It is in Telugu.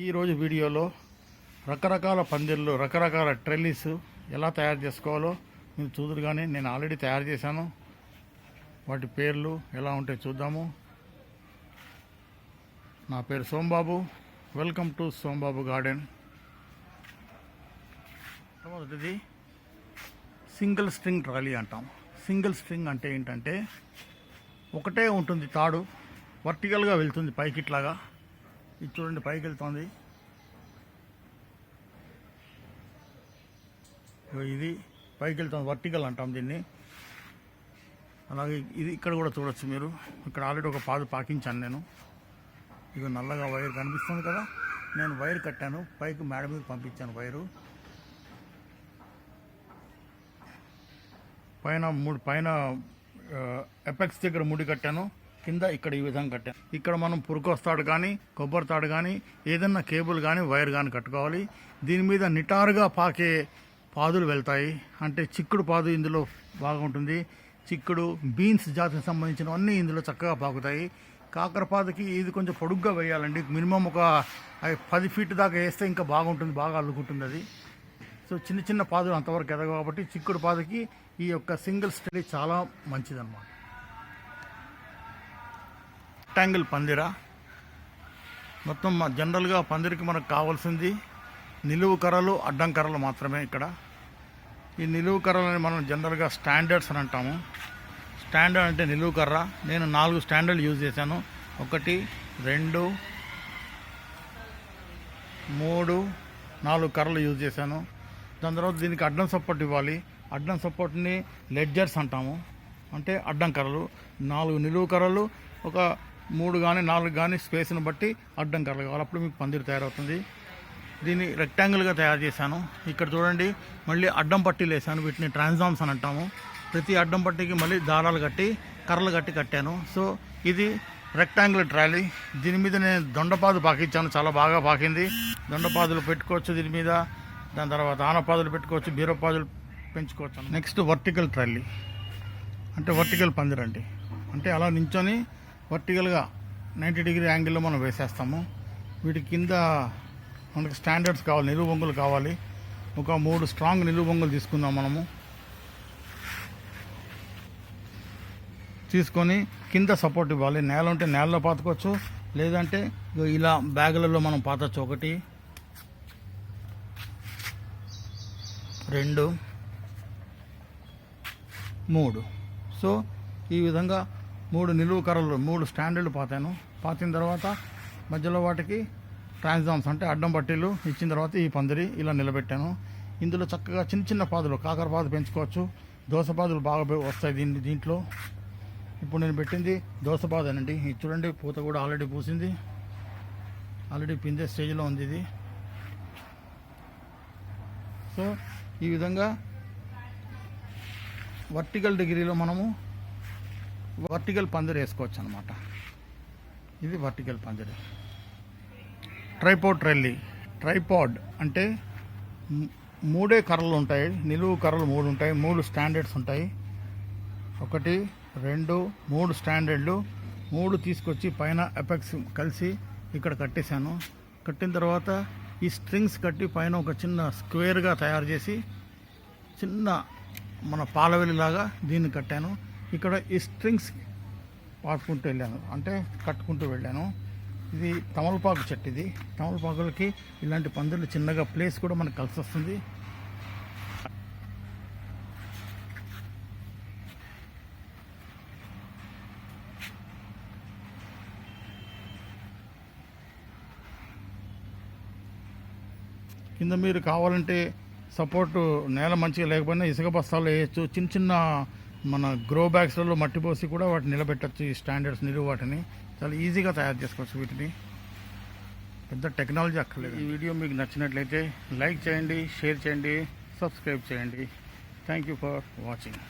ఈరోజు వీడియోలో రకరకాల పందిర్లు రకరకాల ట్రెల్లీస్ ఎలా తయారు చేసుకోవాలో మీరు చూదురు. కానీ నేను ఆల్రెడీ తయారు చేశాను. వాటి పేర్లు ఎలా ఉంటాయో చూద్దాము. నా పేరు Sombabu. Welcome to Sombabu garden. మొదటిది సింగిల్ స్ట్రింగ్ ట్రాలీ అంటాం. సింగిల్ స్ట్రింగ్ అంటే ఏంటంటే ఒకటే ఉంటుంది తాడు, వర్టికల్గా వెళ్తుంది పైకి ఇట్లాగా. ఇది చూడండి పైకి వెళ్తుంది. ఇది పైకి వెళ్తుంది, వర్టికల్ అంటాం దీన్ని. అలాగే ఇది ఇక్కడ కూడా చూడొచ్చు మీరు. ఇక్కడ ఆల్రెడీ ఒక పాదు పాకించాను నేను. ఇక నల్లగా వైర్ కనిపిస్తుంది కదా, నేను వైర్ కట్టాను, పైకి మేడ మీద పంపించాను వైరు. పైన ఎపెక్స్ దగ్గర ముడి కట్టాను, కింద ఇక్కడ ఈ విధంగా కట్టాను. ఇక్కడ మనం పురుకొస్తాడు కానీ కొబ్బరి తాడు కానీ ఏదన్నా కేబుల్ కానీ వైర్ కానీ కట్టుకోవాలి. దీని మీద నిటారుగా పాకే పాదులు వెళ్తాయి. అంటే చిక్కుడు పాదు ఇందులో బాగుంటుంది. చిక్కుడు, బీన్స్ జాతికి సంబంధించినవన్నీ ఇందులో చక్కగా పాకుతాయి. కాకరపాదుకి ఇది కొంచెం పొడుగ్గా వేయాలండి. మినిమం ఒక 10 ఫీట్ దాకా వేస్తే ఇంకా బాగుంటుంది, బాగా అల్లుకుంటుంది అది. సో చిన్న చిన్న పాదులు అంతవరకు ఎదగవు కాబట్టి చిక్కుడు పాదుకి ఈ యొక్క సింగిల్ స్టడీ చాలా మంచిదన్నమాట. రెక్టాంగిల్ పందిరా. మొత్తం జనరల్గా పందిరికి మనకు కావాల్సింది నిలువు కర్రలు, అడ్డం కర్రలు మాత్రమే. ఇక్కడ ఈ నిలువు కర్రలని మనం జనరల్గా స్టాండర్డ్స్ అని అంటాము. స్టాండర్డ్ అంటే నిలువు కర్ర. నేను 4 స్టాండర్డ్ యూజ్ చేశాను. 1, 2, 3, 4 కర్రలు యూజ్ చేశాను. దాని తర్వాత దీనికి అడ్డం సపోర్ట్ ఇవ్వాలి. అడ్డం సపోర్ట్ని లెడ్జర్స్ అంటాము. అంటే అడ్డం కర్రలు. 4 నిలువు కర్రలు, ఒక 3 కానీ 4 కానీ స్పేస్ని బట్టి అడ్డం కర్రలు కావాలి. అప్పుడు మీకు పందిరి తయారవుతుంది. దీన్ని రెక్టాంగిల్గా తయారు చేశాను. ఇక్కడ చూడండి, మళ్ళీ అడ్డం పట్టీలు వేసాను. వీటిని ట్రాన్స్ఫార్మ్స్ అని అంటాము. ప్రతి అడ్డం పట్టీకి మళ్ళీ దారాలు కట్టి కర్రలు కట్టాను. సో ఇది రెక్టాంగిల్ ట్రాలీ. దీని మీద నేను దొండపాదు పాకించాను, చాలా బాగా పాకింది. దొండపాదులు పెట్టుకోవచ్చు దీని మీద. దాని తర్వాత ఆనపాదులు పెట్టుకోవచ్చు, బీరపాదులు పెంచుకోవచ్చు. నెక్స్ట్ వర్టికల్ ట్రాలీ అంటే వర్టికల్ పందిరండి. అంటే అలా నించొని వర్టికల్గా 90 డిగ్రీ యాంగిల్లో మనం వేసేస్తాము. వీటి కింద మనకు స్టాండర్డ్స్ కావాలి, నిలువు బొంగులు కావాలి. ఒక 3 స్ట్రాంగ్ నిలువు బొంగులు తీసుకుందాం మనము. తీసుకొని కింద సపోర్ట్ ఇవ్వాలి. నేల ఉంటే నేలలో పాతుకోవచ్చు, లేదంటే ఇలా బ్యాగులలో మనం పాతచ్చు. 1, 2, 3. సో ఈ విధంగా 3 నిలువు కర్రలు, 3 స్టాండర్డ్లు పాతిన తర్వాత మధ్యలో వాటికి ట్రాన్స్ఫార్మ్స్ అంటే అడ్డం పట్టీలు ఇచ్చిన తర్వాత ఈ పందిరి ఇలా నిలబెట్టాను. ఇందులో చక్కగా చిన్న చిన్న పాదులు, కాకరపాదు పెంచుకోవచ్చు. దోసపాదులు బాగా వస్తాయి దీంట్లో. ఇప్పుడు నేను పెట్టింది దోసపాదేనండి. ఇది చూడండి, పూత కూడా ఆల్రెడీ పూసింది, ఆల్రెడీ పిందే స్టేజ్లో ఉంది ఇది. సో ఈ విధంగా వర్టికల్ డిగ్రీలో మనము వర్టికల్ పందిరి వేసుకోవచ్చు అనమాట. ఇది వర్టికల్ పందిరి. ట్రైపాడ్ ట్రెల్లీ. ట్రైపాడ్ అంటే 3 కర్రలు ఉంటాయి, నిలువు కర్రలు 3 ఉంటాయి, 3 స్టాండర్డ్స్ ఉంటాయి. 1, 2, 3 స్టాండర్డ్లు. 3 తీసుకొచ్చి పైన ఎపెక్స్ కలిసి ఇక్కడ కట్టేశాను. కట్టిన తర్వాత ఈ స్ట్రింగ్స్ కట్టి పైన ఒక చిన్న స్క్వేర్గా తయారు చేసి చిన్న మన పాలవెల్లిలాగా దీన్ని కట్టాను. ఇక్కడ ఈ స్ట్రింగ్స్ పాటుకుంటూ వెళ్ళాను, అంటే కట్టుకుంటూ వెళ్ళాను. ఇది తమలపాకు చెట్టు. ఇది తమలపాకులకి ఇలాంటి పందిర్లు చిన్నగా ప్లేస్ కూడా మనకు కలిసి వస్తుంది. కింద మీరు కావాలంటే సపోర్టు నేల మంచిగా లేకపోయినా ఇసుక బస్తాలు వేయచ్చు. చిన్న చిన్న మన గ్రో బ్యాగ్స్లలో మట్టి పోసి కూడా వాటిని నిలబెట్టచ్చు. ఈ స్టాండర్డ్స్ నిలువు వాటిని చాలా ఈజీగా తయారు చేసుకోవచ్చు. వీటిని పెద్ద టెక్నాలజీ అక్కర్లేదు. ఈ వీడియో మీకు నచ్చినట్లయితే లైక్ చేయండి, షేర్ చేయండి, సబ్స్క్రైబ్ చేయండి. Thank you for watching.